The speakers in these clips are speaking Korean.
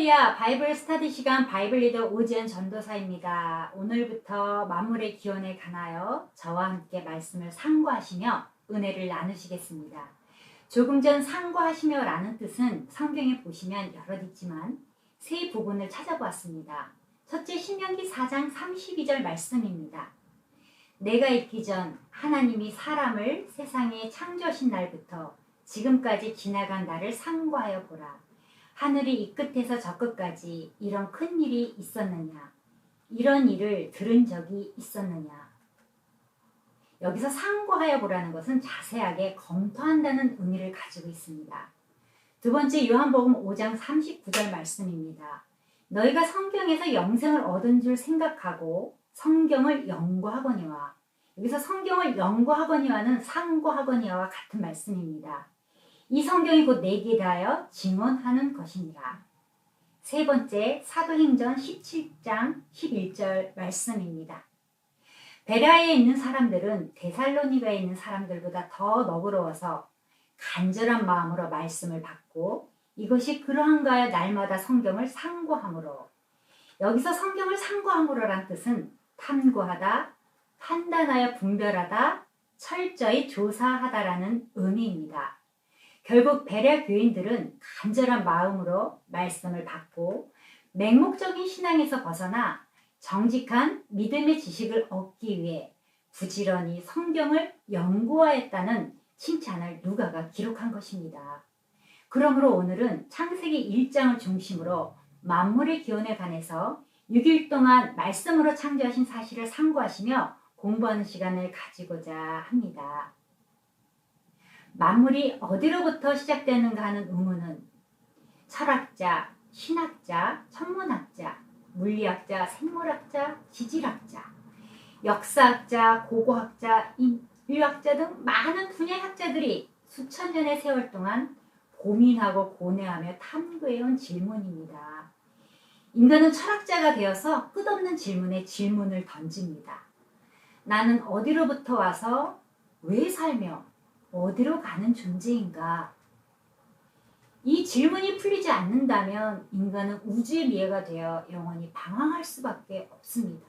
할렐루야! 바이블 스터디 시간 바이블 리더 오지연 전도사입니다. 오늘부터 만물의 기원에 관하여 저와 함께 말씀을 상고하시며 은혜를 나누시겠습니다. 조금 전 상고하시며 라는 뜻은 성경에 보시면 여럿 있지만 세 부분을 찾아보았습니다. 첫째, 신명기 4장 32절 말씀입니다. 내가 있기 전 하나님이 사람을 세상에 창조하신 날부터 지금까지 지나간 날을 상고하여 보라. 하늘이 이 끝에서 저 끝까지 이런 큰 일이 있었느냐? 이런 일을 들은 적이 있었느냐? 여기서 상고하여 보라는 것은 자세하게 검토한다는 의미를 가지고 있습니다. 두 번째, 요한복음 5장 39절 말씀입니다. 너희가 성경에서 영생을 얻은 줄 생각하고 성경을 연구하거니와, 여기서 성경을 연구하거니와는 상고하거니와 같은 말씀입니다. 이 성경이 곧 내게 대하여 증언하는 것이니라. 세 번째, 사도행전 17장 11절 말씀입니다. 베레아에 있는 사람들은 데살로니가에 있는 사람들보다 더 너그러워서 간절한 마음으로 말씀을 받고 이것이 그러한가 하여 날마다 성경을 상고함으로, 여기서 성경을 상고함으로란 뜻은 탐구하다, 판단하여 분별하다, 철저히 조사하다라는 의미입니다. 결국 베레아 교인들은 간절한 마음으로 말씀을 받고 맹목적인 신앙에서 벗어나 정직한 믿음의 지식을 얻기 위해 부지런히 성경을 연구하였다는 칭찬을 누가가 기록한 것입니다. 그러므로 오늘은 창세기 1장을 중심으로 만물의 기원에 관해서 6일 동안 말씀으로 창조하신 사실을 상고하시며 공부하는 시간을 가지고자 합니다. 만물이 어디로부터 시작되는가 하는 의문은 철학자, 신학자, 천문학자, 물리학자, 생물학자, 지질학자, 역사학자, 고고학자, 인류학자 등 많은 분야의 학자들이 수천 년의 세월 동안 고민하고 고뇌하며 탐구해온 질문입니다. 인간은 철학자가 되어서 끝없는 질문에 질문을 던집니다. 나는 어디로부터 와서 왜 살며 어디로 가는 존재인가? 이 질문이 풀리지 않는다면 인간은 우주의 미해가 되어 영원히 방황할 수밖에 없습니다.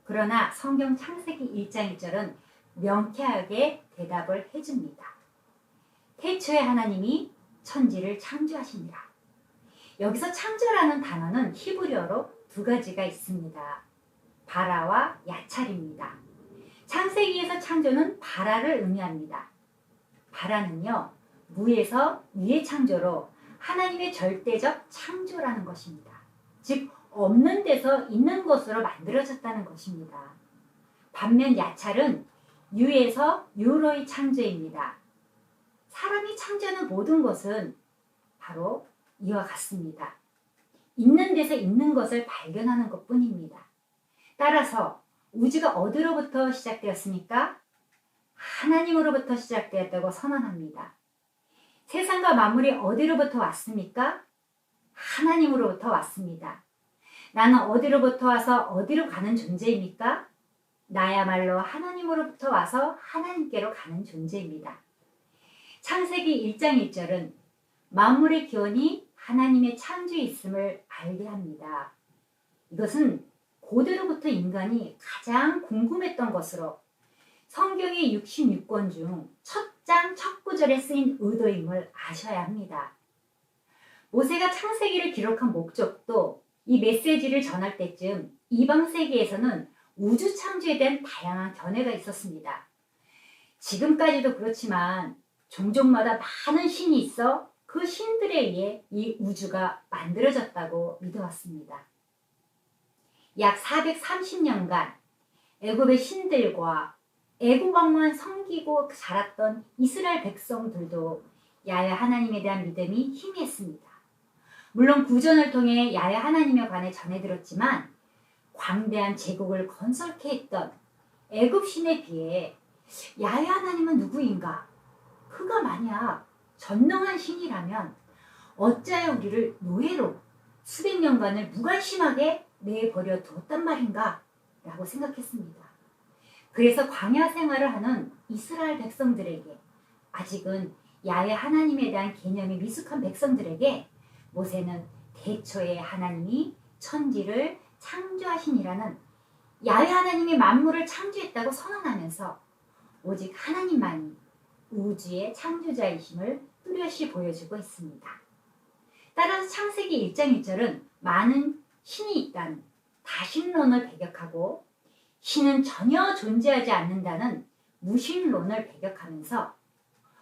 그러나 성경 창세기 1장 1절은 명쾌하게 대답을 해줍니다. 태초에 하나님이 천지를 창조하시니라. 여기서 창조라는 단어는 히브리어로 두 가지가 있습니다. 바라와 야찰입니다. 창세기에서 창조는 바라를 의미합니다. 바라는요, 무에서 위의 창조로 하나님의 절대적 창조라는 것입니다. 즉, 없는 데서 있는 것으로 만들어졌다는 것입니다. 반면 야찰은 유에서 유로의 창조입니다. 사람이 창조하는 모든 것은 바로 이와 같습니다. 있는 데서 있는 것을 발견하는 것뿐입니다. 따라서 우주가 어디로부터 시작되었습니까? 하나님으로부터 시작되었다고 선언합니다. 세상과 만물이 어디로부터 왔습니까? 하나님으로부터 왔습니다. 나는 어디로부터 와서 어디로 가는 존재입니까? 나야말로 하나님으로부터 와서 하나님께로 가는 존재입니다. 창세기 1장 1절은 만물의 기원이 하나님의 창조에 있음을 알게 합니다. 이것은 고대로부터 인간이 가장 궁금했던 것으로 성경의 66권 중 첫 장 첫 구절에 쓰인 의도임을 아셔야 합니다. 모세가 창세기를 기록한 목적도 이 메시지를 전할 때쯤 이방 세계에서는 우주 창조에 대한 다양한 견해가 있었습니다. 지금까지도 그렇지만 종족마다 많은 신이 있어 그 신들에 의해 이 우주가 만들어졌다고 믿어왔습니다. 약 430년간 애굽의 신들과 애국 왕만 섬기고 자랐던 이스라엘 백성들도 야훼 하나님에 대한 믿음이 희미했습니다. 물론 구전을 통해 야훼 하나님에 관해 전해 들었지만 광대한 제국을 건설케 했던 애굽 신에 비해 야훼 하나님은 누구인가? 그가 만약 전능한 신이라면 어찌하여 우리를 노예로 수백 년간을 무관심하게 내버려 두었단 말인가? 라고 생각했습니다. 그래서 광야 생활을 하는 이스라엘 백성들에게, 아직은 야훼 하나님에 대한 개념이 미숙한 백성들에게 모세는 태초에 하나님이 천지를 창조하시니라는 야훼 하나님이 만물을 창조했다고 선언하면서 오직 하나님만이 우주의 창조자이심을 뚜렷이 보여주고 있습니다. 따라서 창세기 1장 1절은 많은 신이 있다는 다신론을 배격하고 신은 전혀 존재하지 않는다는 무신론을 배격하면서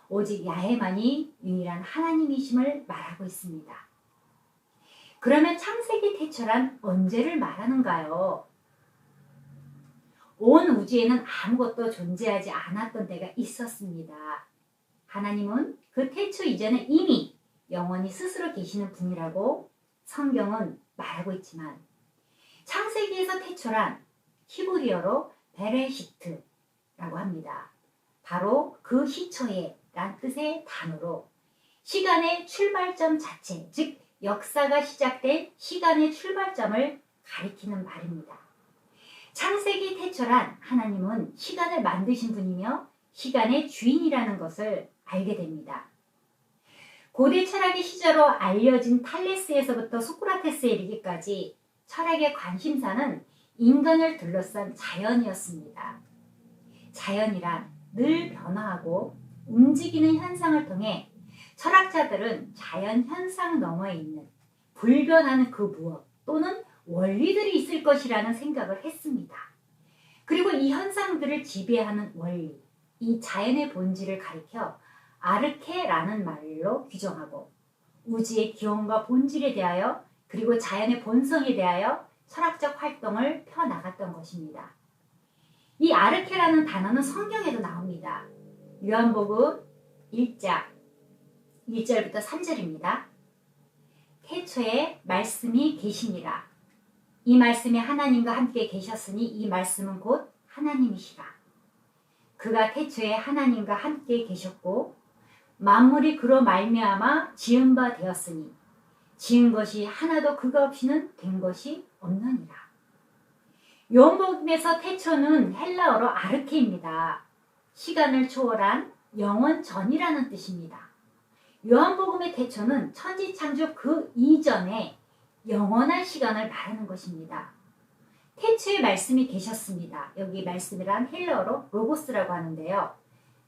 오직 야훼만이 유일한 하나님이심을 말하고 있습니다. 그러면 창세기 태초란 언제를 말하는가요? 온 우주에는 아무것도 존재하지 않았던 때가 있었습니다. 하나님은 그 태초 이전에 이미 영원히 스스로 계시는 분이라고 성경은 말하고 있지만 창세기에서 태초란 히브리어로 베레시트라고 합니다. 바로 그 시초에 란 뜻의 단어로 시간의 출발점 자체, 즉 역사가 시작된 시간의 출발점을 가리키는 말입니다. 창세기 태초란 하나님은 시간을 만드신 분이며 시간의 주인이라는 것을 알게 됩니다. 고대 철학의 시저로 알려진 탈레스에서부터 소크라테스에 이르기까지 철학의 관심사는 인간을 둘러싼 자연이었습니다. 자연이란 늘 변화하고 움직이는 현상을 통해 철학자들은 자연 현상 너머에 있는 불변하는 그 무엇 또는 원리들이 있을 것이라는 생각을 했습니다. 그리고 이 현상들을 지배하는 원리, 이 자연의 본질을 가리켜 아르케라는 말로 규정하고 우주의 기원과 본질에 대하여 그리고 자연의 본성에 대하여 철학적 활동을 펴나갔던 것입니다. 이 아르케라는 단어는 성경에도 나옵니다. 요한복음 1장 1절부터 3절입니다. 태초에 말씀이 계시니라. 이 말씀이 하나님과 함께 계셨으니 이 말씀은 곧 하나님이시라. 그가 태초에 하나님과 함께 계셨고 만물이 그로 말미암아 지은 바 되었으니 지은 것이 하나도 그가 없이는 된 것이 없느니라. 요한복음에서 태초는 헬라어로 아르케입니다. 시간을 초월한 영원 전이라는 뜻입니다. 요한복음의 태초는 천지창조 그 이전에 영원한 시간을 말하는 것입니다. 태초에 말씀이 계셨습니다. 여기 말씀이란 헬라어로 로고스라고 하는데요.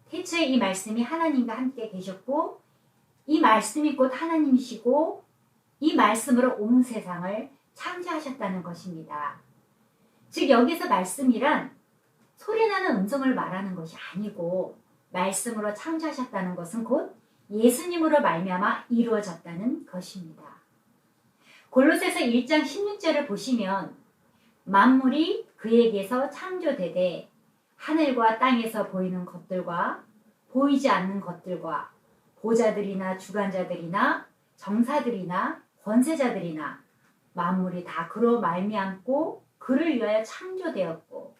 태초에 이 말씀이 하나님과 함께 계셨고 이 말씀이 곧 하나님이시고 이 말씀으로 온 세상을 창조하셨다는 것입니다. 즉 여기서 말씀이란 소리나는 음성을 말하는 것이 아니고 말씀으로 창조하셨다는 것은 곧 예수님으로 말미암아 이루어졌다는 것입니다. 골로새서 1장 16절을 보시면 만물이 그에게서 창조되되 하늘과 땅에서 보이는 것들과 보이지 않는 것들과 보좌들이나 주관자들이나 정사들이나 권세자들이나 만물이 다 그로 말미암고 그를 위하여 창조되었고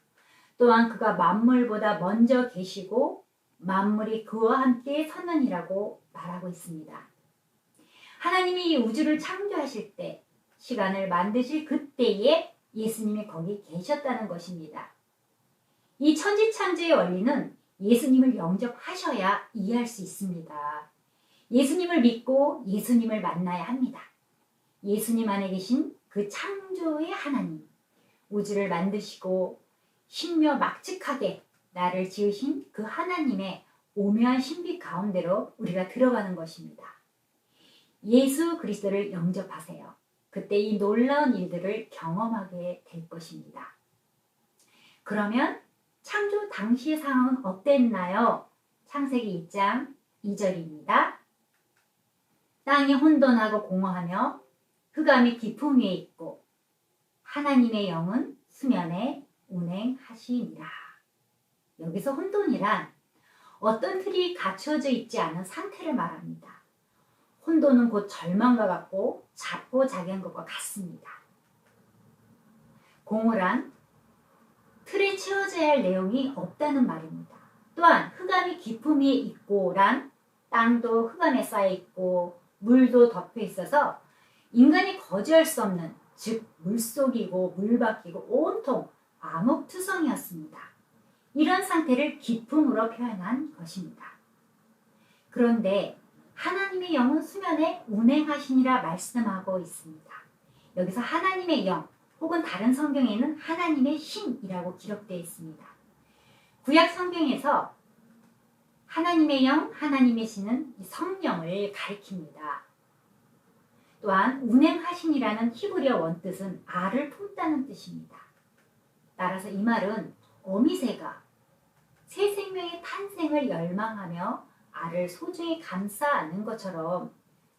또한 그가 만물보다 먼저 계시고 만물이 그와 함께 선언이라고 말하고 있습니다. 하나님이 이 우주를 창조하실 때 시간을 만드실 그때에 예수님이 거기 계셨다는 것입니다. 이 천지창조의 원리는 예수님을 영접하셔야 이해할 수 있습니다. 예수님을 믿고 예수님을 만나야 합니다. 예수님 안에 계신 그 창조의 하나님, 우주를 만드시고 신묘막측하게 나를 지으신 그 하나님의 오묘한 신비 가운데로 우리가 들어가는 것입니다. 예수 그리스도를 영접하세요. 그때 이 놀라운 일들을 경험하게 될 것입니다. 그러면 창조 당시의 상황은 어땠나요? 창세기 2장 2절입니다. 땅이 혼돈하고 공허하며 흑암이 깊음 위에 있고 하나님의 영은 수면에 운행하시니라. 여기서 혼돈이란 어떤 틀이 갖추어져 있지 않은 상태를 말합니다. 혼돈은 곧 절망과 같고 자포자기한 것과 같습니다. 공허란 틀에 채워져야 할 내용이 없다는 말입니다. 또한 흑암이 깊음 위에 있고란 땅도 흑암에 쌓여 있고 물도 덮여 있어서 인간이 거주할 수 없는 즉 물속이고 물밖이고 온통 암흑투성이었습니다. 이런 상태를 깊음으로 표현한 것입니다. 그런데 하나님의 영은 수면에 운행하시니라 말씀하고 있습니다. 여기서 하나님의 영 혹은 다른 성경에는 하나님의 신이라고 기록되어 있습니다. 구약 성경에서 하나님의 영, 하나님의 신은 성령을 가리킵니다. 또한 운행하신이라는 히브리어 원뜻은 알을 품다는 뜻입니다. 따라서 이 말은 어미새가 새 생명의 탄생을 열망하며 알을 소중히 감싸 안는 것처럼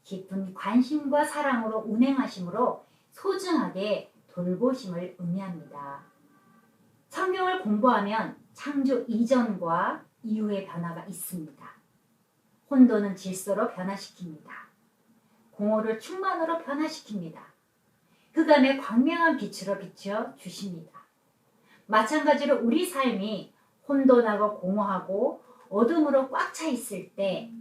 깊은 관심과 사랑으로 운행하심으로 소중하게 돌보심을 의미합니다. 성경을 공부하면 창조 이전과 이후의 변화가 있습니다. 혼돈은 질서로 변화시킵니다. 공허를 충만으로 변화시킵니다. 흑암의 광명한 빛으로 비추어 주십니다. 마찬가지로 우리 삶이 혼돈하고 공허하고 어둠으로 꽉 차 있을 때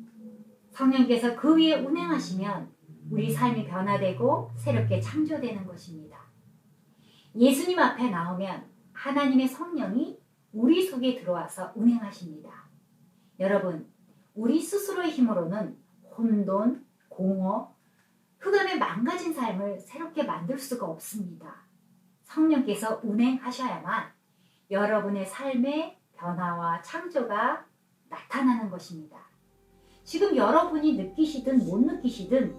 성령께서 그 위에 운행하시면 우리 삶이 변화되고 새롭게 창조되는 것입니다. 예수님 앞에 나오면 하나님의 성령이 우리 속에 들어와서 운행하십니다. 여러분, 우리 스스로의 힘으로는 혼돈, 공허, 흑암의 망가진 삶을 새롭게 만들 수가 없습니다. 성령께서 운행하셔야만 여러분의 삶의 변화와 창조가 나타나는 것입니다. 지금 여러분이 느끼시든 못 느끼시든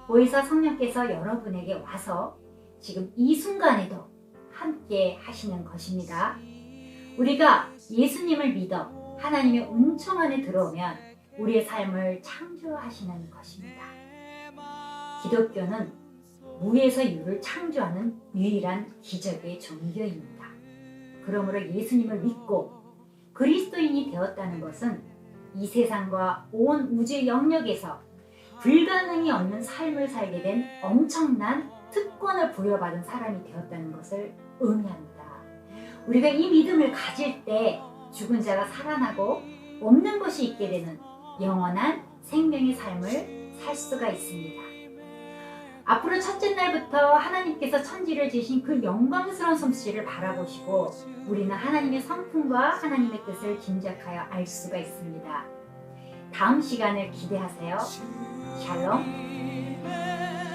보혜사 성령께서 여러분에게 와서 지금 이 순간에도 함께 하시는 것입니다. 우리가 예수님을 믿어 하나님의 은총 안에 들어오면 우리의 삶을 창조하시는 것입니다. 기독교는 무에서 유를 창조하는 유일한 기적의 종교입니다. 그러므로 예수님을 믿고 그리스도인이 되었다는 것은 이 세상과 온 우주의 영역에서 불가능이 없는 삶을 살게 된 엄청난 특권을 부여받은 사람이 되었다는 것을 의미합니다. 우리가 이 믿음을 가질 때 죽은 자가 살아나고 없는 것이 있게 되는 영원한 생명의 삶을 살 수가 있습니다. 앞으로 첫째 날부터 하나님께서 천지를 지으신 그 영광스러운 솜씨를 바라보시고 우리는 하나님의 성품과 하나님의 뜻을 짐작하여 알 수가 있습니다. 다음 시간을 기대하세요. 샬롬.